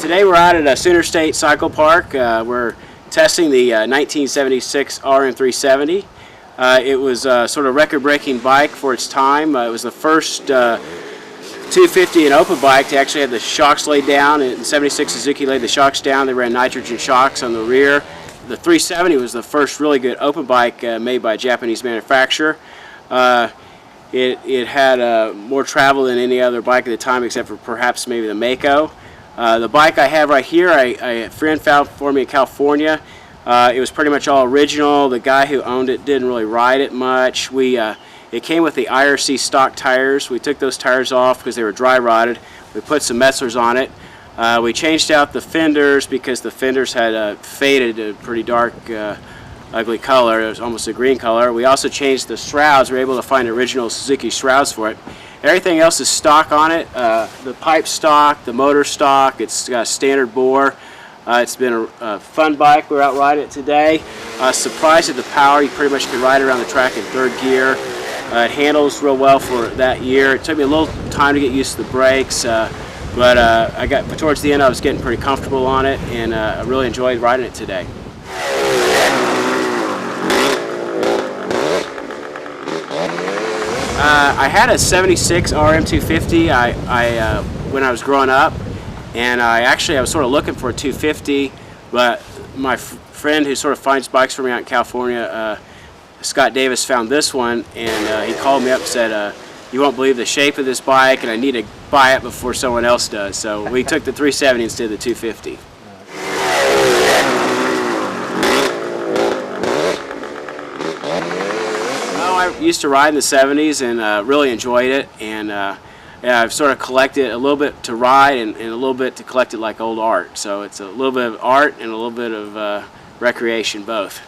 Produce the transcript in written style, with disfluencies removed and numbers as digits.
Today we're out at a Sooner State Cycle Park. We're testing the 1976 RM370. It was sort of record-breaking bike for its time. It was the first 250 and open bike to actually have the shocks laid down. In '76, Suzuki laid the shocks down. They ran nitrogen shocks on the rear. The 370 was the first really good open bike made by a Japanese manufacturer. It had more travel than any other bike at the time, except for perhaps maybe the Mako. The bike I have right here, a friend found for me in California. It was pretty much all original. The guy who owned it didn't really ride it much. It came with the IRC stock tires. We took those tires off because they were dry rotted. We put some Metzlers on it. We changed out the fenders because the fenders had faded a pretty dark, ugly color. It was almost a green color. We also changed the shrouds. We were able to find original Suzuki shrouds for it. Everything else is stock on it. The pipe stock, the motor stock. It's got a standard bore. It's been a fun bike. We're out riding it today. Surprised at the power. You pretty much can ride it around the track in third gear. It handles real well for that year. It took me a little time to get used to the brakes, but I got towards the end. I was getting pretty comfortable on it, and I really enjoyed riding it today. I had a '76 RM250 when I was growing up, and I was sort of looking for a 250, but my friend who sort of finds bikes for me out in California, Scott Davis, found this one, and he called me up and said, "You won't believe the shape of this bike, and I need to buy it before someone else does." So we took the 370 instead of the 250. I used to ride in the '70s and really enjoyed it, and I've sort of collected a little bit to ride and a little bit to collect it like old art. So it's a little bit of art and a little bit of recreation, both.